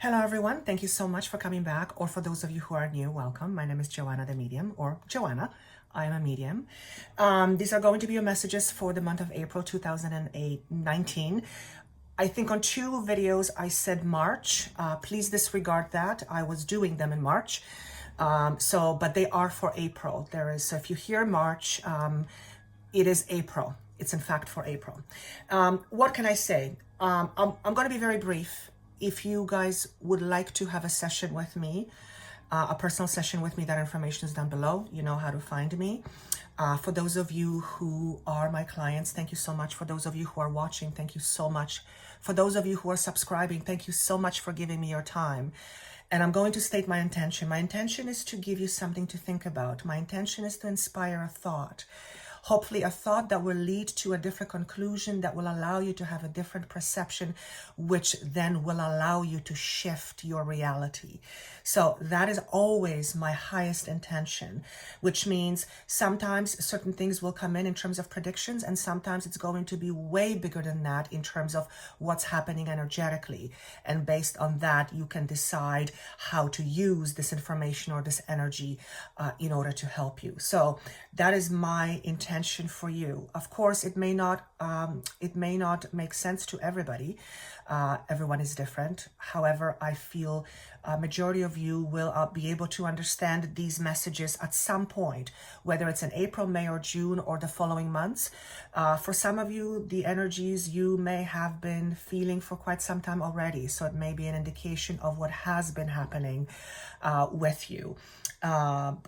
Hello everyone, thank you so much for coming back, or for those of you who are new, welcome. My name is Joanna the Medium, or Joanna. I am a medium. These are going to be your messages for the month of April 2019. I think on two videos I said March. Please disregard that. I was doing them in March. But they are for April. So if you hear March, it is April. It's in fact for April. What can I say? I'm going to be very brief. If you guys would like to have a session with me, a personal session with me, that information is down below. You know how to find me. For those of you who are my clients, thank you so much. For those of you who are watching, thank you so much. For those of you who are subscribing, thank you so much for giving me your time. And I'm going to state my intention. My intention is to give you something to think about. My intention is to inspire a thought. Hopefully a thought that will lead to a different conclusion, that will allow you to have a different perception, which then will allow you to shift your reality. So that is always my highest intention, which means sometimes certain things will come in terms of predictions, and sometimes it's going to be way bigger than that in terms of what's happening energetically. And based on that, you can decide how to use this information or this energy in order to help you. So that is my intention for you. Of course, it may not make sense to everybody. Everyone is different. However, I feel a majority of you will be able to understand these messages at some point, whether it's in April, May, or June, or the following months. For some of you, the energies you may have been feeling for quite some time already. So it may be an indication of what has been happening with you.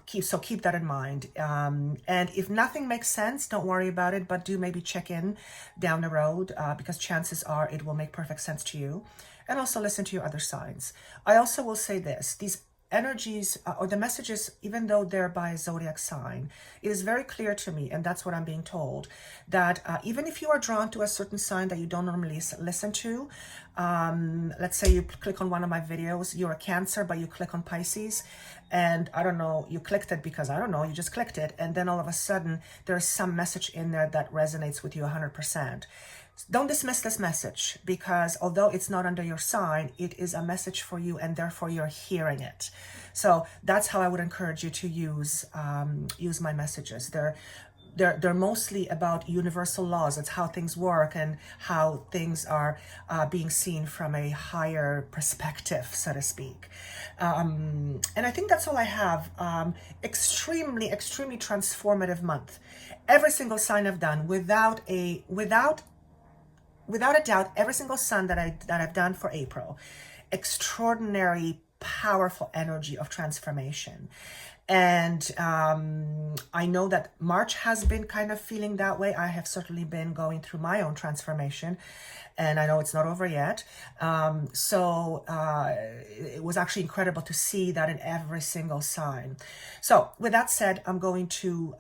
Keep that in mind. And if nothing makes sense, don't worry about it, but do maybe check in down the road, because chances are it will make perfect sense to you. And also listen to your other signs. I also will say this, these energies or the messages, even though they're by a zodiac sign, it is very clear to me, and that's what I'm being told, that even if you are drawn to a certain sign that you don't normally listen to, let's say you click on one of my videos, you're a Cancer, but you click on Pisces, and I don't know, you clicked it because, I don't know, you just clicked it, and then all of a sudden there's some message in there that resonates with you 100%. Don't dismiss this message, because although it's not under your sign, it is a message for you, and therefore you're hearing it. So that's how I would encourage you to use my messages. They're mostly about universal laws. It's how things work and how things are being seen from a higher perspective, so to speak. And I think that's all I have. Extremely transformative month. Every single sign I've done, without a doubt, every single sign that I've done for April, extraordinary, powerful energy of transformation. And I know that March has been kind of feeling that way. I have certainly been going through my own transformation, and I know it's not over yet. It was actually incredible to see that in every single sign. So with that said, I'm going to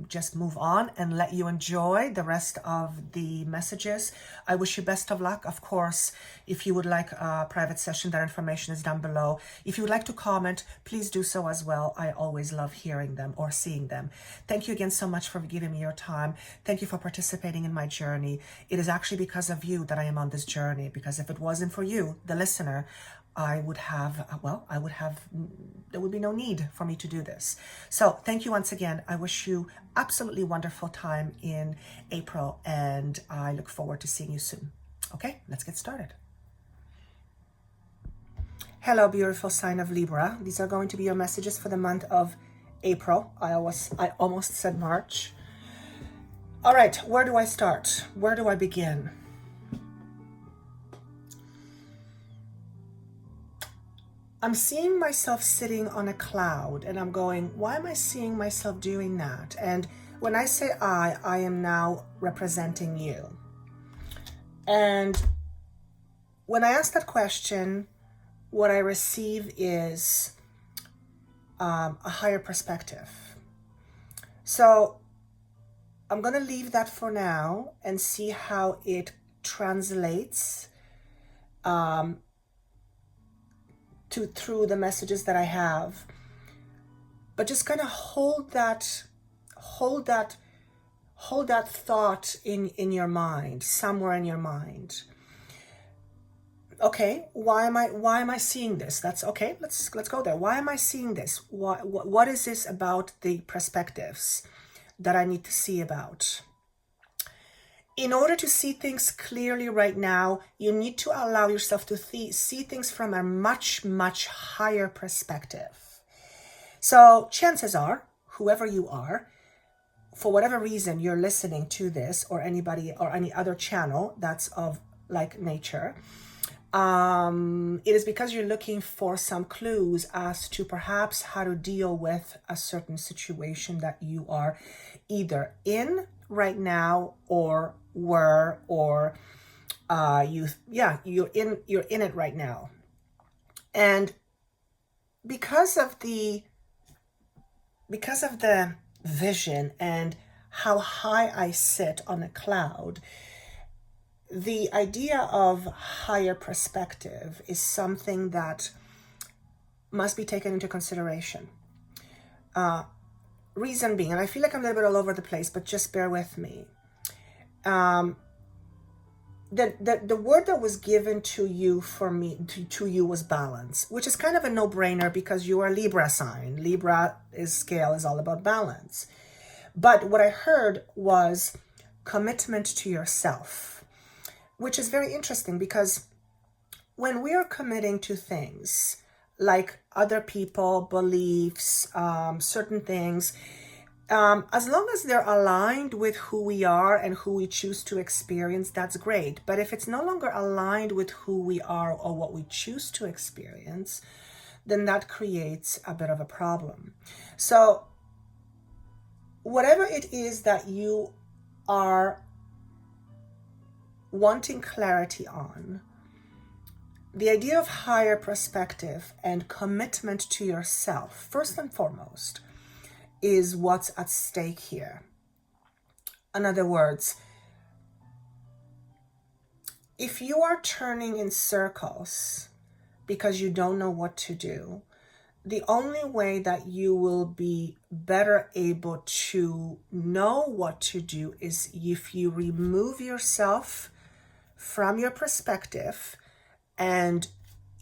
just move on and let you enjoy the rest of the messages. I wish you best of luck. Of course, if you would like a private session, that information is down below. If you would like to comment, please do so as well. I always love hearing them or seeing them. Thank you again so much for giving me your time. Thank you for participating in my journey. It is actually because of you that I am on this journey, because if it wasn't for you, the listener, there would be no need for me to do this. So thank you once again. I wish you absolutely wonderful time in April, and I look forward to seeing you soon. Okay, let's get started. Hello, beautiful sign of Libra. These are going to be your messages for the month of April. I almost said March. All right, where do I start? Where do I begin? I'm seeing myself sitting on a cloud, and I'm going, why am I seeing myself doing that? And when I say I am now representing you. And when I ask that question, what I receive is a higher perspective. So I'm going to leave that for now and see how it translates through the messages that I have. But just kind of hold that thought in your mind, somewhere in your mind. okay, why am I seeing this? That's okay. Let's go there. Why am I seeing this? What is this about the perspectives that I need to see about? In order to see things clearly right now, you need to allow yourself to see things from a much, much higher perspective. So chances are, whoever you are, for whatever reason you're listening to this, or anybody or any other channel that's of like nature, it is because you're looking for some clues as to perhaps how to deal with a certain situation that you are either in right now, or were, or you're in it right now. And because of the vision and how high I sit on a cloud, the idea of higher perspective is something that must be taken into consideration. Reason being, and I feel like I'm a little bit all over the place, but just bear with me. The word that was given to you to you was balance, which is kind of a no-brainer because you are a Libra sign. Libra scale is all about balance. But what I heard was commitment to yourself, which is very interesting because when we are committing to things like other people, beliefs, certain things, as long as they're aligned with who we are and who we choose to experience, that's great. But if it's no longer aligned with who we are or what we choose to experience, then that creates a bit of a problem. So whatever it is that you are wanting clarity on, the idea of higher perspective and commitment to yourself, first and foremost, is what's at stake here. In other words, if you are turning in circles because you don't know what to do, the only way that you will be better able to know what to do is if you remove yourself from your perspective and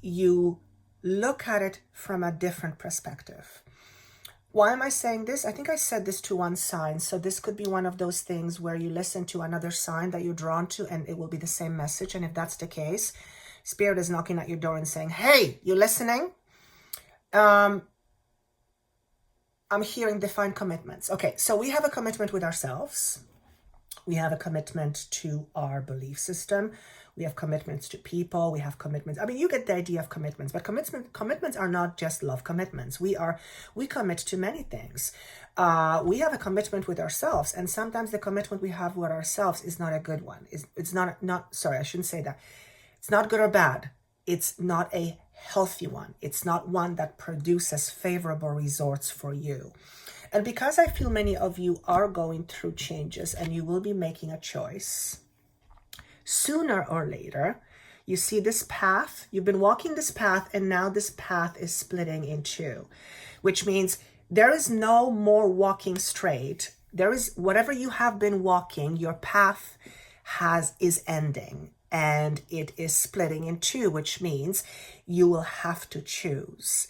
you look at it from a different perspective. Why am I saying this? I think I said this to one sign. So this could be one of those things where you listen to another sign that you're drawn to and it will be the same message. And if that's the case, Spirit is knocking at your door and saying, hey, you listening? I'm hearing defined commitments. Okay, so we have a commitment with ourselves. We have a commitment to our belief system. We have commitments to people. We have commitments. I mean, you get the idea of commitments, but commitments are not just love commitments. We commit to many things. We have a commitment with ourselves, and sometimes the commitment we have with ourselves is not a good one. It's not, sorry, I shouldn't say that. It's not good or bad. It's not a healthy one. It's not one that produces favorable results for you. And because I feel many of you are going through changes and you will be making a choice, sooner or later, you see this path, you've been walking this path, and now this path is splitting in two, which means there is no more walking straight. There is whatever you have been walking, your path is ending and it is splitting in two, which means you will have to choose.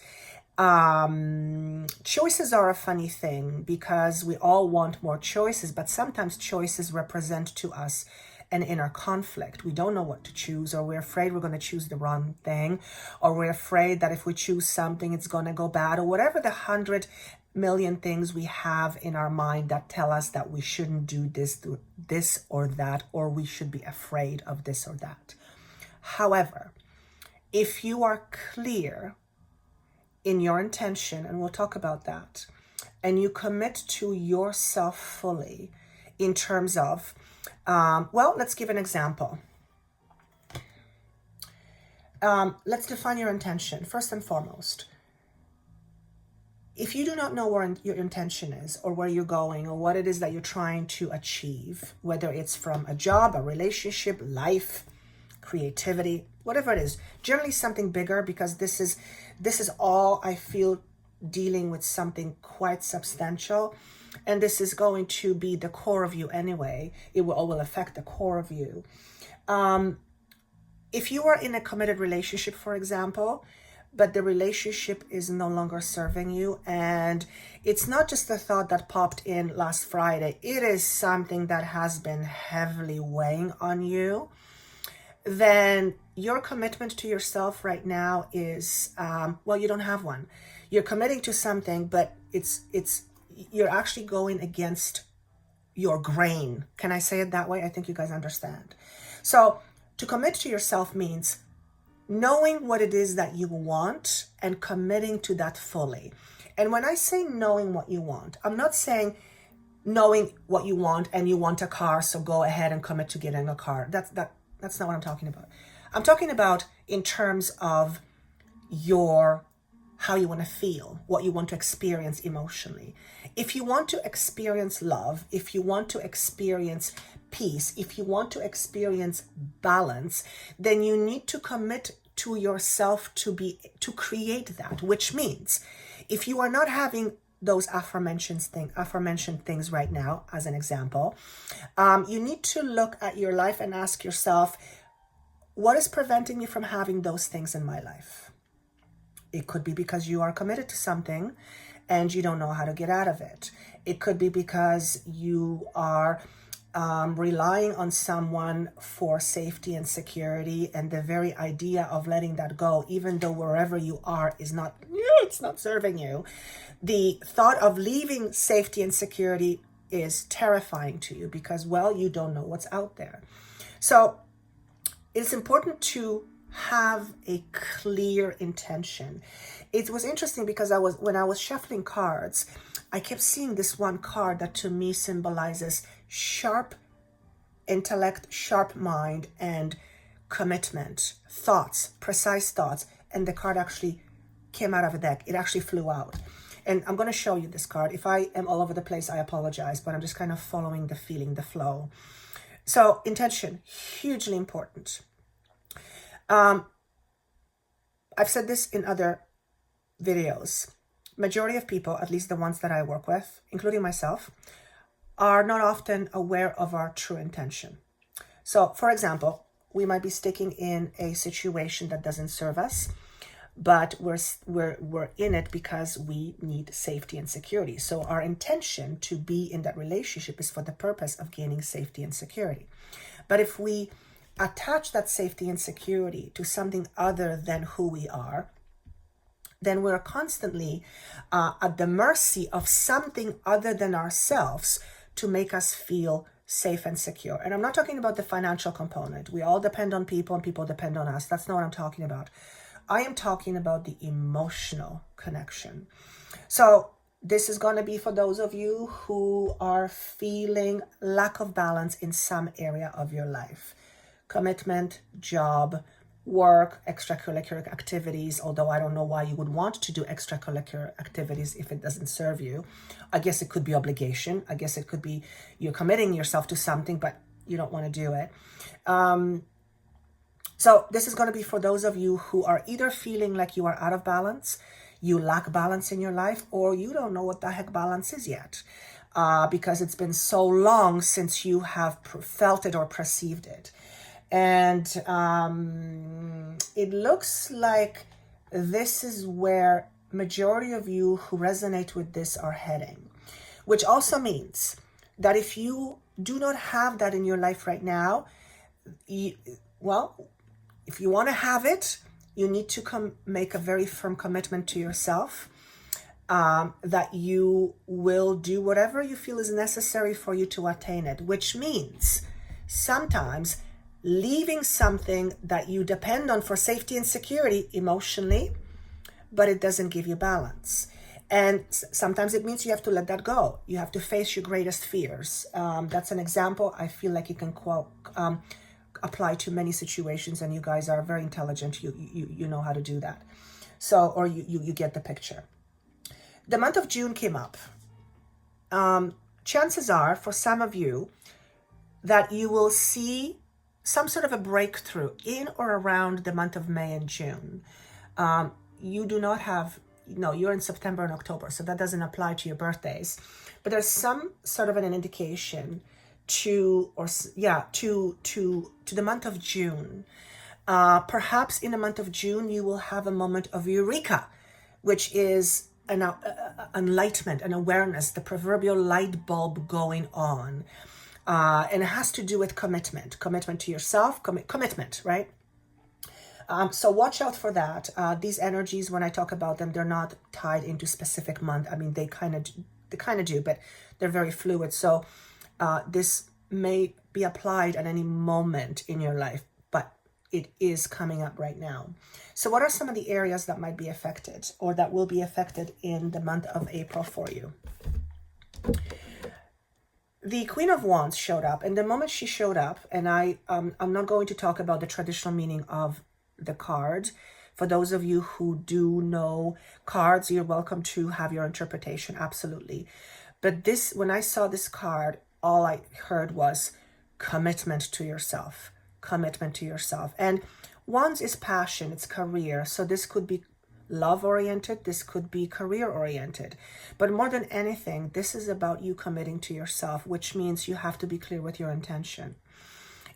Choices are a funny thing because we all want more choices, but sometimes choices represent to us an inner conflict. We don't know what to choose, or we're afraid we're going to choose the wrong thing, or we're afraid that if we choose something, it's going to go bad, or whatever the 100 million things we have in our mind that tell us that we shouldn't do this or that, or we should be afraid of this or that. However, if you are clear in your intention, and we'll talk about that, and you commit to yourself fully in terms of, well, let's give an example. Let's define your intention. First and foremost, if you do not know where your intention is, or where you're going, or what it is that you're trying to achieve, whether it's from a job, a relationship, life, creativity, whatever it is, generally something bigger, because this is all I feel dealing with something quite substantial, and this is going to be the core of you anyway. It will affect the core of you. if you are in a committed relationship, for example, but the relationship is no longer serving you, and it's not just a thought that popped in last Friday, it is something that has been heavily weighing on you, then your commitment to yourself right now is, well, you don't have one. You're committing to something, but you're actually going against your grain. Can I say it that way? I think you guys understand. So to commit to yourself means knowing what it is that you want and committing to that fully. And when I say knowing what you want, I'm not saying knowing what you want and you want a car, so go ahead and commit to getting a car. That's not what I'm talking about. I'm talking about in terms of how you want to feel, what you want to experience emotionally. If you want to experience love, if you want to experience peace, if you want to experience balance, then you need to commit to yourself to create that, which means if you are not having those aforementioned things right now, as an example, you need to look at your life and ask yourself, what is preventing me from having those things in my life? It could be because you are committed to something and you don't know how to get out of it. It could be because you are relying on someone for safety and security, and the very idea of letting that go, even though wherever you are it's not serving you. The thought of leaving safety and security is terrifying to you because, well, you don't know what's out there. So it's important to have a clear intention. It was interesting because when I was shuffling cards, I kept seeing this one card that to me symbolizes sharp intellect, sharp mind, and commitment, thoughts, precise thoughts. And the card actually came out of the deck. It actually flew out. And I'm going to show you this card. If I am all over the place, I apologize, but I'm just kind of following the feeling, the flow. So intention, hugely important. I've said this in other videos. Majority of people, at least the ones that I work with, including myself, are not often aware of our true intention. So, for example, we might be sticking in a situation that doesn't serve us, but we're in it because we need safety and security. So our intention to be in that relationship is for the purpose of gaining safety and security. But if we attach that safety and security to something other than who we are, then we're constantly at the mercy of something other than ourselves to make us feel safe and secure. And I'm not talking about the financial component. We all depend on people and people depend on us. That's not what I'm talking about. I am talking about the emotional connection. So this is going to be for those of you who are feeling lack of balance in some area of your life. Commitment, job, work, extracurricular activities, although I don't know why you would want to do extracurricular activities if it doesn't serve you. I guess it could be obligation. I guess it could be you're committing yourself to something, but you don't want to do it. So this is going to be for those of you who are either feeling like you are out of balance, you lack balance in your life, or you don't know what the heck balance is yet, because it's been so long since you have felt it or perceived it. And it looks like this is where majority of you who resonate with this are heading, which also means that if you do not have that in your life right now, if you want to have it, you need to make a very firm commitment to yourself, that you will do whatever you feel is necessary for you to attain it, which means sometimes leaving something that you depend on for safety and security emotionally, but it doesn't give you balance. And sometimes it means you have to let that go. You have to face your greatest fears. That's an example I feel like you can apply to many situations, and you guys are very intelligent. You know how to do that. So, or you get the picture. The month of June came up. Chances are for some of you that you will see some sort of a breakthrough in or around the month of May and June. You do not have, you're in September and October, so that doesn't apply to your birthdays. But there's some sort of an indication to the month of June, Perhaps in the month of June, you will have a moment of eureka, which is an enlightenment, an awareness, the proverbial light bulb going on. And it has to do with commitment to yourself, commitment, right? So watch out for that. These energies, when I talk about them, they're not tied into specific month. I mean, they kind of do, but they're very fluid. So this may be applied at any moment in your life, but it is coming up right now. So what are some of the areas that might be affected or that will be affected in the month of April for you? The Queen of Wands showed up, and the moment she showed up, and I'm not going to talk about the traditional meaning of the card. For those of you who do know cards, you're welcome to have your interpretation, absolutely. But this, when I saw this card, all I heard was commitment to yourself, commitment to yourself. And Wands is passion, it's career. So this could be love-oriented, this could be career-oriented. But more than anything, this is about you committing to yourself, which means you have to be clear with your intention.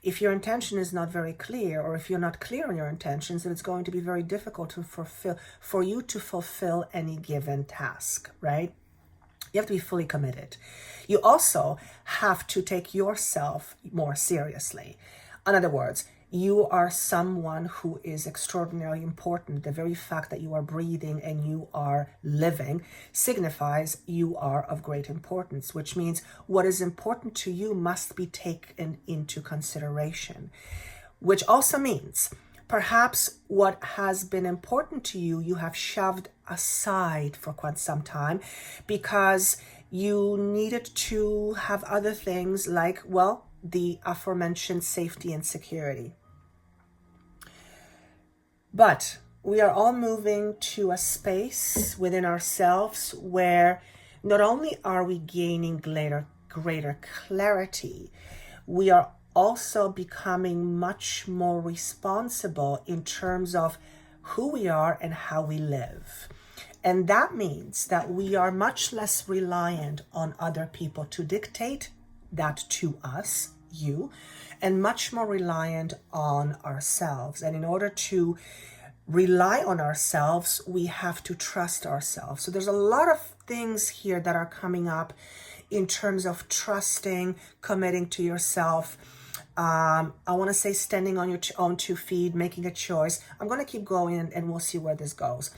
If your intention is not very clear, or if you're not clear on your intentions, then it's going to be very difficult for you to fulfill any given task, right? You have to be fully committed. You also have to take yourself more seriously. In other words, you are someone who is extraordinarily important. The very fact that you are breathing and you are living signifies you are of great importance, which means what is important to you must be taken into consideration, which also means perhaps what has been important to you, you have shoved aside for quite some time because you needed to have other things like, well, the aforementioned safety and security. But we are all moving to a space within ourselves where not only are we gaining greater clarity, we are also becoming much more responsible in terms of who we are and how we live. And that means that we are much less reliant on other people to dictate that to us, you, and much more reliant on ourselves. And in order to rely on ourselves, we have to trust ourselves. So there's a lot of things here that are coming up in terms of trusting, committing to yourself. I want to say standing on your own 2 feet, making a choice. I'm going to keep going and we'll see where this goes.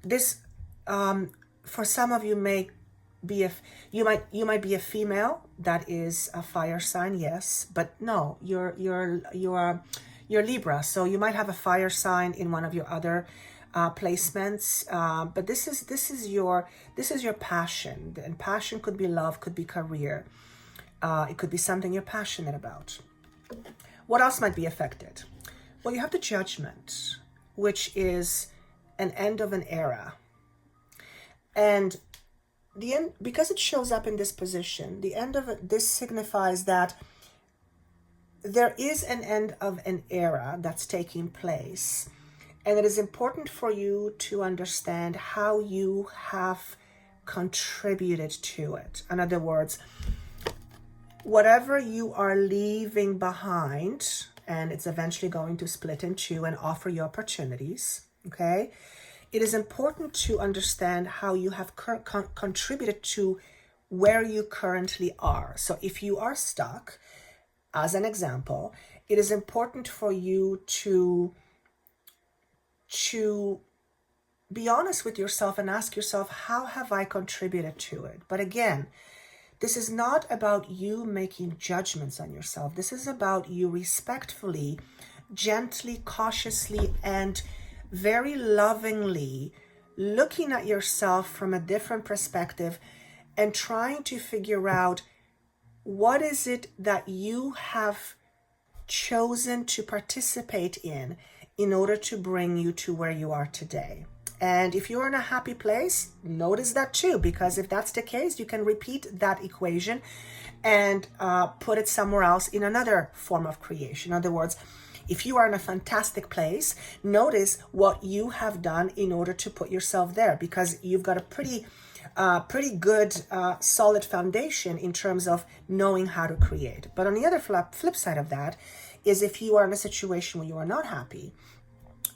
This, for some of you, may be you might be a female that is a fire sign, yes, but no, you're Libra, so you might have a fire sign in one of your other placements. But this is your passion, and passion could be love, could be career. It could be something you're passionate about. What else might be affected? Well, you have the Judgment, which is an end of an era. And the end, because it shows up in this position, the end of it, this signifies that there is an end of an era that's taking place. And it is important for you to understand how you have contributed to it. In other words, whatever you are leaving behind, and it's eventually going to split in two and offer you opportunities, okay? It is important to understand how you have contributed to where you currently are. So if you are stuck, as an example, it is important for you to be honest with yourself and ask yourself, how have I contributed to it? But again, this is not about you making judgments on yourself. This is about you respectfully, gently, cautiously, and very lovingly looking at yourself from a different perspective and trying to figure out what is it that you have chosen to participate in order to bring you to where you are today. And if you're in a happy place, notice that too, because if that's the case, you can repeat that equation and put it somewhere else in another form of creation. In other words, if you are in a fantastic place, notice what you have done in order to put yourself there, because you've got a pretty good, solid foundation in terms of knowing how to create. But on the other flip side of that is if you are in a situation where you are not happy,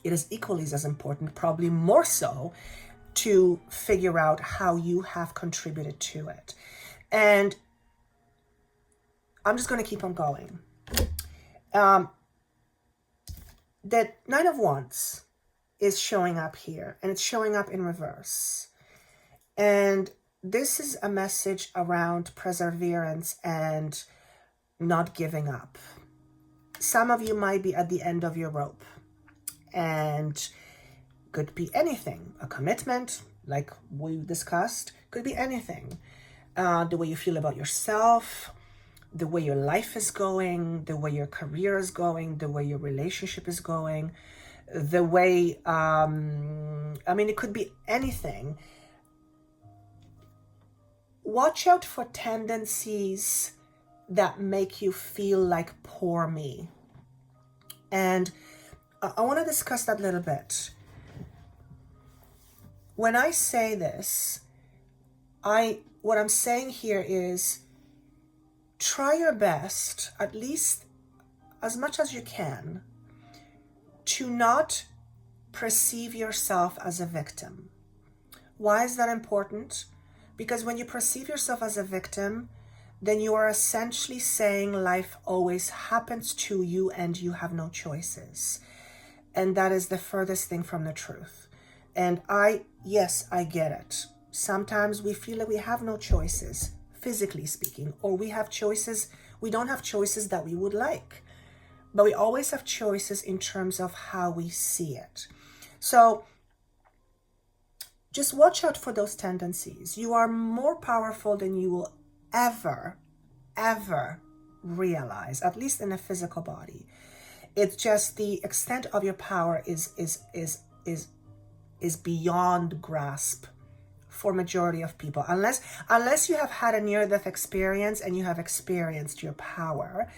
it is equally as important, probably more so, to figure out how you have contributed to it. And I'm just going to keep on going. The Nine of Wands is showing up here, and it's showing up in reverse. And this is a message around perseverance and not giving up. Some of you might be at the end of your rope, and could be anything. A commitment, like we discussed, could be anything. The way you feel about yourself, the way your life is going, the way your career is going, the way your relationship is going, the way, it could be anything. Watch out for tendencies that make you feel like poor me. And I want to discuss that a little bit. When I say this, what I'm saying here is try your best, at least as much as you can, to not perceive yourself as a victim. Why is that important? Because when you perceive yourself as a victim, then you are essentially saying life always happens to you and you have no choices. And that is the furthest thing from the truth. And yes, I get it. Sometimes we feel that we have no choices, physically speaking, or we don't have choices that we would like. But we always have choices in terms of how we see it. So just watch out for those tendencies. You are more powerful than you will ever realize, at least in a physical body. It's just the extent of your power is beyond grasp for majority of people, unless you have had a near-death experience and you have experienced your power,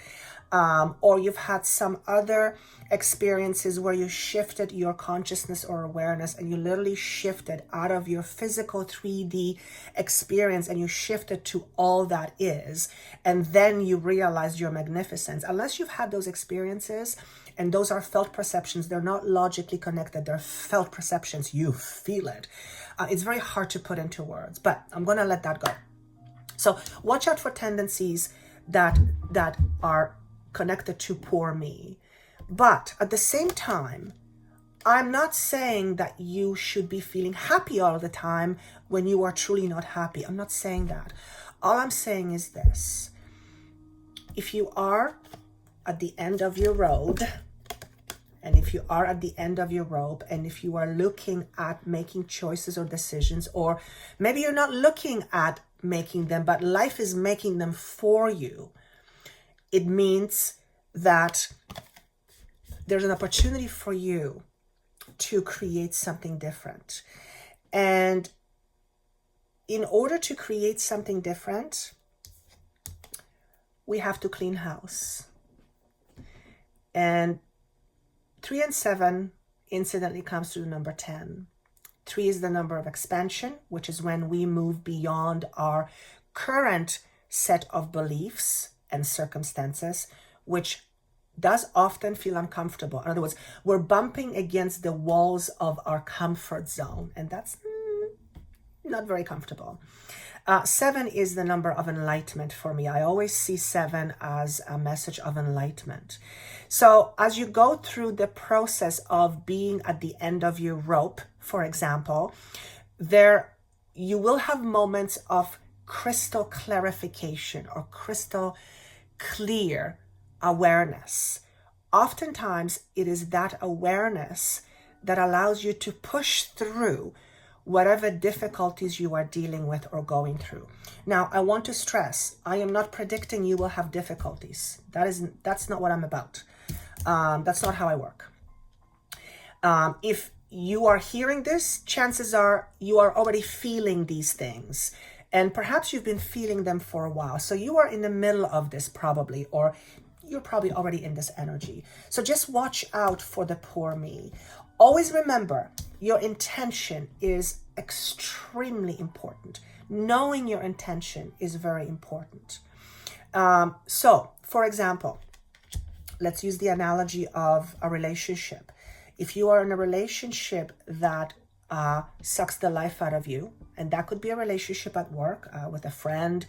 or you've had some other experiences where you shifted your consciousness or awareness and you literally shifted out of your physical 3D experience and you shifted to all that is, and then you realize your magnificence. Unless you've had those experiences, and those are felt perceptions, they're not logically connected, they're felt perceptions, you feel it. It's very hard to put into words, but I'm going to let that go. So watch out for tendencies that are connected to poor me. But at the same time, I'm not saying that you should be feeling happy all the time when you are truly not happy. I'm not saying that. All I'm saying is this. If you are at the end of your road, and if you are at the end of your rope, and if you are looking at making choices or decisions, or maybe you're not looking at making them, but life is making them for you, it means that there's an opportunity for you to create something different. And in order to create something different, we have to clean house. And 3 and 7 incidentally comes to the number 10. 3 is the number of expansion, which is when we move beyond our current set of beliefs and circumstances, which does often feel uncomfortable. In other words, we're bumping against the walls of our comfort zone, and that's not very comfortable. 7 is the number of enlightenment for me. I always see 7 as a message of enlightenment. So as you go through the process of being at the end of your rope, for example, you will have moments of crystal clarification or crystal clear awareness. Oftentimes, it is that awareness that allows you to push through whatever difficulties you are dealing with or going through. Now, I want to stress, I am not predicting you will have difficulties. That's not what I'm about. That's not how I work. If you are hearing this, chances are you are already feeling these things. And perhaps you've been feeling them for a while. So you are in the middle of this probably, or you're probably already in this energy. So just watch out for the poor me. Always remember, your intention is extremely important. Knowing your intention is very important. So, for example, let's use the analogy of a relationship. If you are in a relationship that sucks the life out of you, and that could be a relationship at work, with a friend,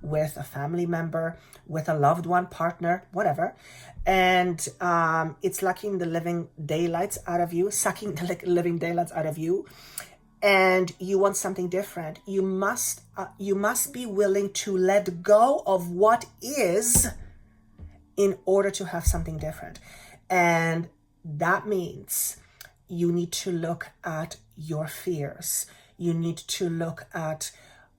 with a family member, with a loved one, partner, whatever, and it's sucking the living daylights out of you, and you want something different, you must be willing to let go of what is in order to have something different. And that means you need to look at your fears. You need to look at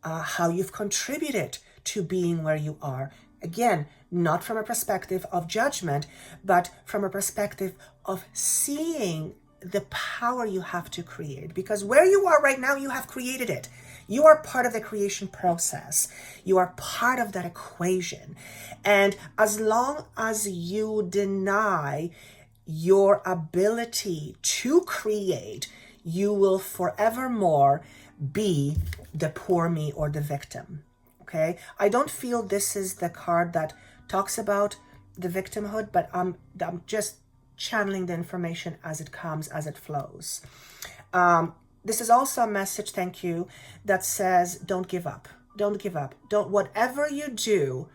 how you've contributed to being where you are. Again, not from a perspective of judgment, but from a perspective of seeing the power you have to create. Because where you are right now, you have created it. You are part of the creation process. You are part of that equation. And as long as you deny your ability to create, you will forevermore be the poor me or the victim. Okay? I don't feel this is the card that talks about the victimhood, but I'm just channeling the information as it comes, as it flows. This is also a message, thank you, that says don't give up. Don't give up. Whatever you do,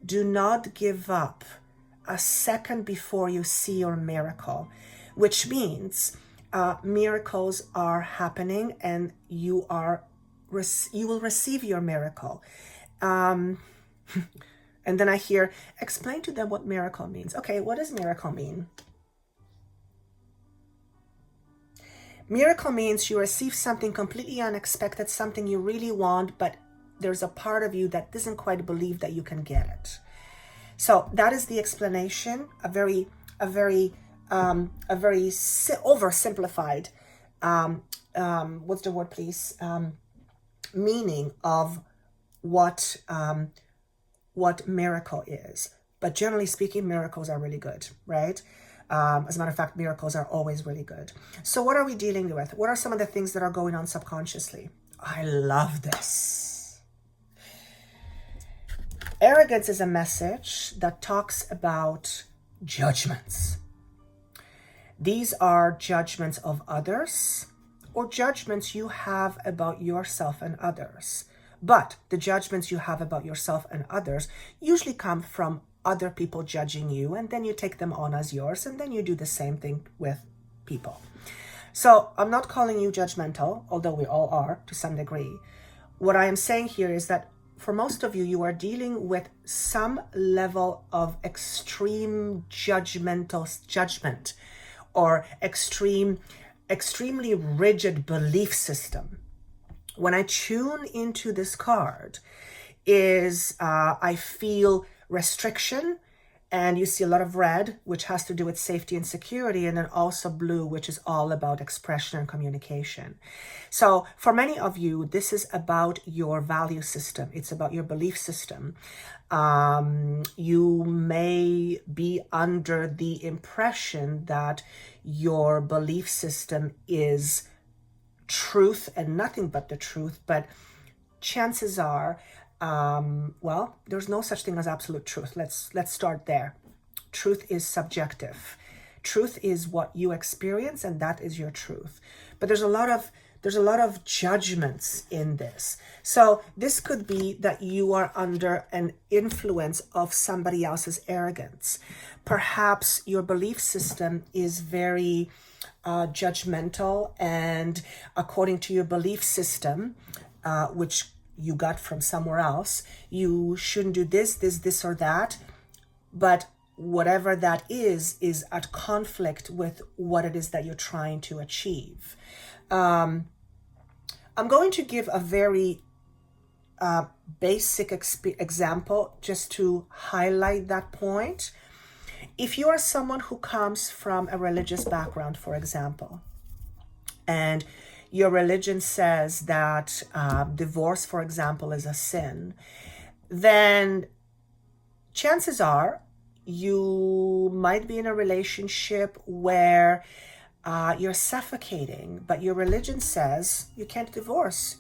do not give up a second before you see your miracle, which means miracles are happening and you will receive your miracle. And then I hear, explain to them what miracle means. Okay, what does miracle mean? Miracle means you receive something completely unexpected, something you really want, but there's a part of you that doesn't quite believe that you can get it. So that is the explanation, a very oversimplified, what's the word, please? Meaning of what miracle is. But generally speaking, miracles are really good, right? As a matter of fact, miracles are always really good. So what are we dealing with? What are some of the things that are going on subconsciously? I love this. Arrogance is a message that talks about judgments. These are judgments of others or judgments you have about yourself and others. But the judgments you have about yourself and others usually come from other people judging you, and then you take them on as yours, and then you do the same thing with people. So I'm not calling you judgmental, although we all are to some degree. What I am saying here is that for most of you, you are dealing with some level of extreme judgment or extremely rigid belief system. When I tune into this card is I feel restriction, and you see a lot of red, which has to do with safety and security, and then also blue, which is all about expression and communication. So for many of you, this is about your value system. It's about your belief system. You may be under the impression that your belief system is truth and nothing but the truth, but chances are well, there's no such thing as absolute truth. Let's start there. Truth is subjective. Truth is what you experience, and that is your truth. But there's a lot of judgments in this. So this could be that you are under an influence of somebody else's arrogance. Perhaps your belief system is very judgmental, and according to your belief system, which you got from somewhere else, you shouldn't do this or that, but whatever that is at conflict with what it is that you're trying to achieve. I'm going to give a very basic example just to highlight that point. If you are someone who comes from a religious background, for example, and your religion says that divorce, for example, is a sin, then chances are you might be in a relationship where you're suffocating, but your religion says you can't divorce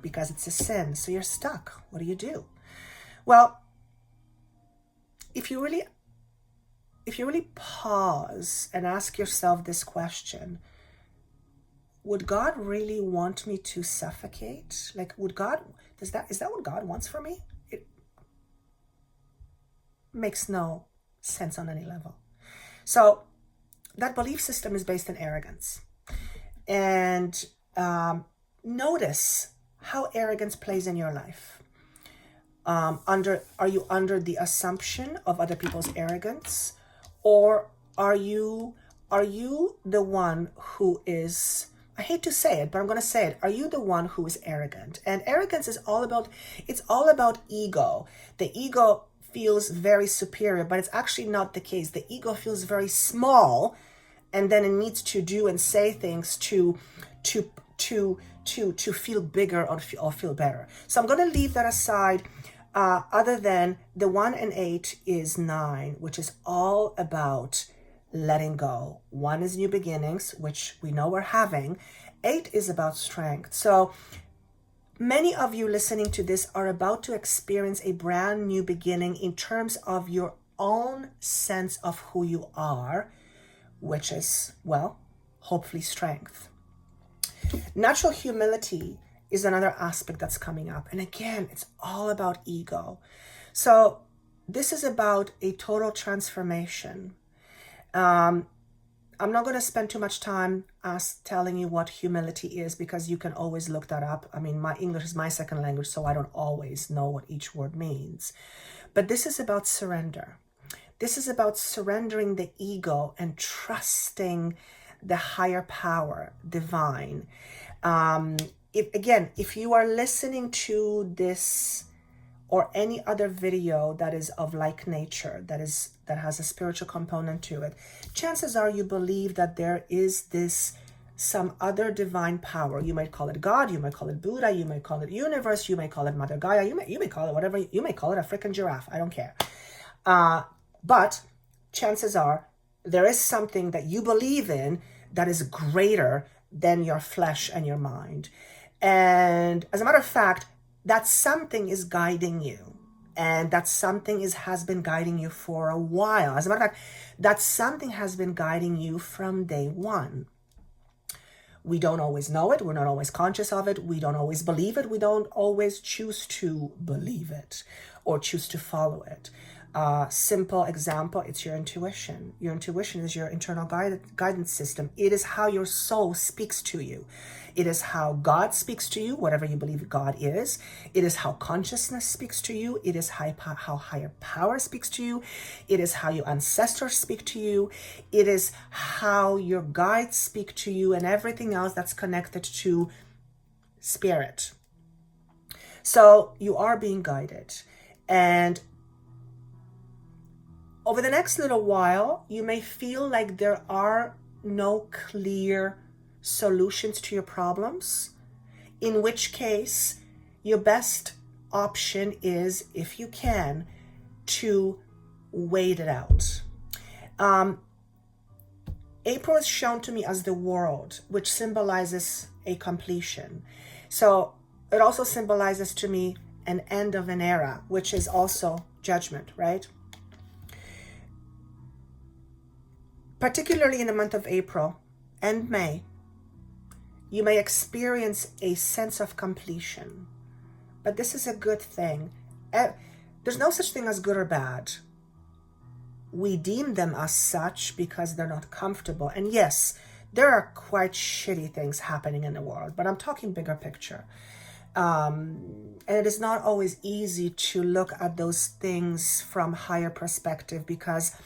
because it's a sin, so you're stuck. What do you do? Well, if you really if you really pause and ask yourself this question, would God really want me to suffocate? Like, is that what God wants for me? It makes no sense on any level. So that belief system is based in arrogance. And notice how arrogance plays in your life. Are you under the assumption of other people's arrogance, or are you the one who is, I hate to say it, but I'm going to say it, are you the one who is arrogant? And arrogance is all about ego. The ego feels very superior, but it's actually not the case. The ego feels very small, and then it needs to do and say things to feel bigger or feel better. So I'm going to leave that aside. Other than the 1 and 8 is 9, which is all about letting go. 1 is new beginnings, which we know we're having. 8 is about strength. So many of you listening to this are about to experience a brand new beginning in terms of your own sense of who you are, which is, well, hopefully strength. Natural humility is another aspect that's coming up. And again, it's all about ego. So this is about a total transformation. I'm not going to spend too much time telling you what humility is, because you can always look that up. I mean, my English is my second language, so I don't always know what each word means. But this is about surrender. This is about surrendering the ego and trusting the higher power, divine. If you are listening to this or any other video that is of like nature, that has a spiritual component to it, chances are you believe that there is some other divine power. You might call it God, you might call it Buddha, you might call it universe, you might call it Mother Gaia, you may call it whatever, you may call it a freaking giraffe, I don't care. But chances are there is something that you believe in that is greater than your flesh and your mind. And as a matter of fact, that something is guiding you. And that something has been guiding you for a while. As a matter of fact, that something has been guiding you from day one. We don't always know it. We're not always conscious of it. We don't always believe it. We don't always choose to believe it or choose to follow it. Simple example, it's your intuition. Your intuition is your internal guidance system. It is how your soul speaks to you. It is how God speaks to you, whatever you believe God is. It is how consciousness speaks to you. It is how higher power speaks to you. It is how your ancestors speak to you. It is how your guides speak to you, and everything else that's connected to spirit. So you are being guided. And over the next little while, you may feel like there are no clear solutions to your problems, in which case your best option is, if you can, to wait it out. April is shown to me as the world, which symbolizes a completion. So it also symbolizes to me an end of an era, which is also judgment, right? Particularly in the month of April and May, you may experience a sense of completion. But this is a good thing. There's no such thing as good or bad. We deem them as such because they're not comfortable. And yes, there are quite shitty things happening in the world, but I'm talking bigger picture. And it is not always easy to look at those things from higher perspective, because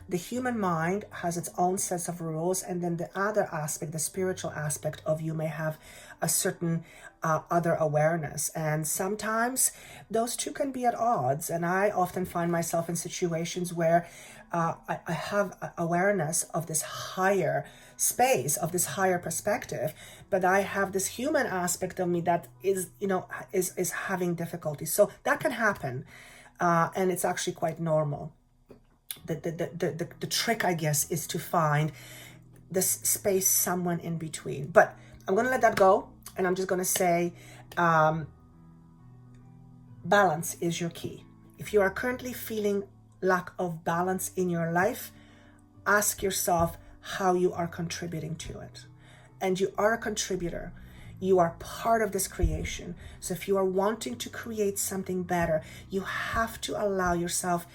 the human mind has its own sets of rules, and then the other aspect, the spiritual aspect of you, may have a certain other awareness. And sometimes those two can be at odds. And I often find myself in situations where I have awareness of this higher space, of this higher perspective, but I have this human aspect of me that is having difficulty. So that can happen, and it's actually quite normal. The trick, I guess, is to find this space somewhere in between. But I'm going to let that go, and I'm just going to say balance is your key. If you are currently feeling lack of balance in your life, ask yourself how you are contributing to it. And you are a contributor. You are part of this creation. So if you are wanting to create something better, you have to allow yourself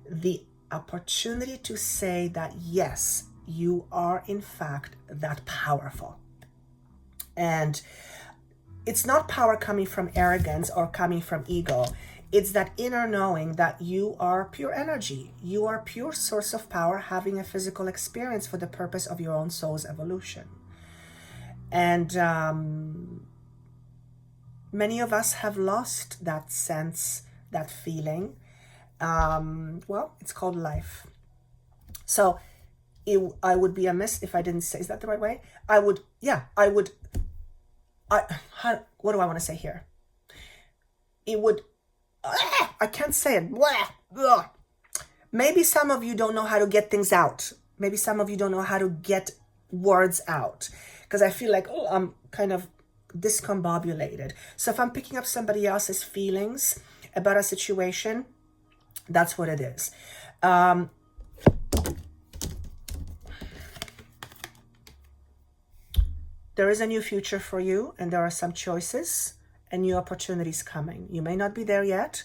the opportunity to say that, yes, you are in fact that powerful. And it's not power coming from arrogance or coming from ego. It's that inner knowing that you are pure energy. You are pure source of power, having a physical experience for the purpose of your own soul's evolution. And many of us have lost that sense, that feeling. Well, it's called life. So I would be amiss if I didn't say, is that the right way? What do I want to say here? I can't say it. Maybe some of you don't know how to get things out. Maybe some of you don't know how to get words out. Because I feel like, I'm kind of discombobulated. So if I'm picking up somebody else's feelings about a situation, that's what it is. There is a new future for you, and there are some choices and new opportunities coming. You may not be there yet,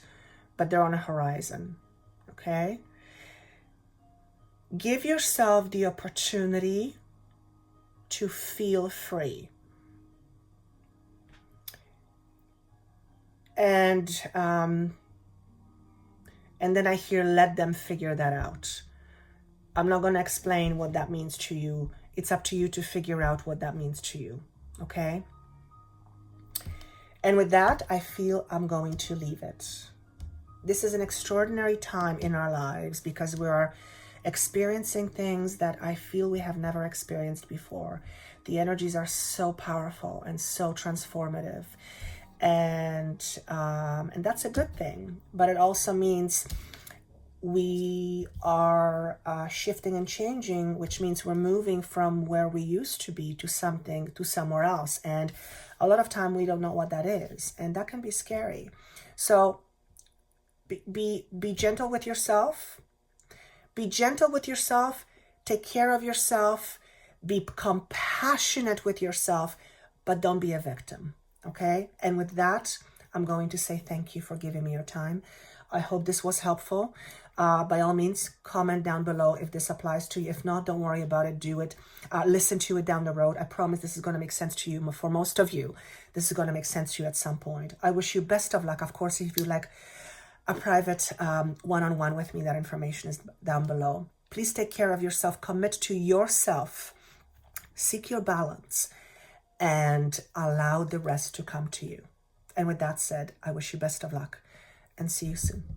but they're on a horizon, okay? Give yourself the opportunity to feel free. And then I hear, let them figure that out. I'm not going to explain what that means to you. It's up to you to figure out what that means to you, okay? And with that, I feel I'm going to leave it. This is an extraordinary time in our lives because we are experiencing things that I feel we have never experienced before. The energies are so powerful and so transformative. And that's a good thing. But it also means we are shifting and changing, which means we're moving from where we used to be to somewhere else. And a lot of time we don't know what that is. And that can be scary. So be gentle with yourself. Be gentle with yourself. Take care of yourself. Be compassionate with yourself, but don't be a victim. Okay? And with that, I'm going to say thank you for giving me your time. I hope this was helpful. By all means, comment down below if this applies to you. If not, don't worry about it. Do it. Listen to it down the road. I promise this is going to make sense to you. For most of you, this is going to make sense to you at some point. I wish you best of luck. Of course, if you like a private one-on-one with me, that information is down below. Please take care of yourself. Commit to yourself. Seek your balance and allow the rest to come to you. And with that said, I wish you best of luck and see you soon.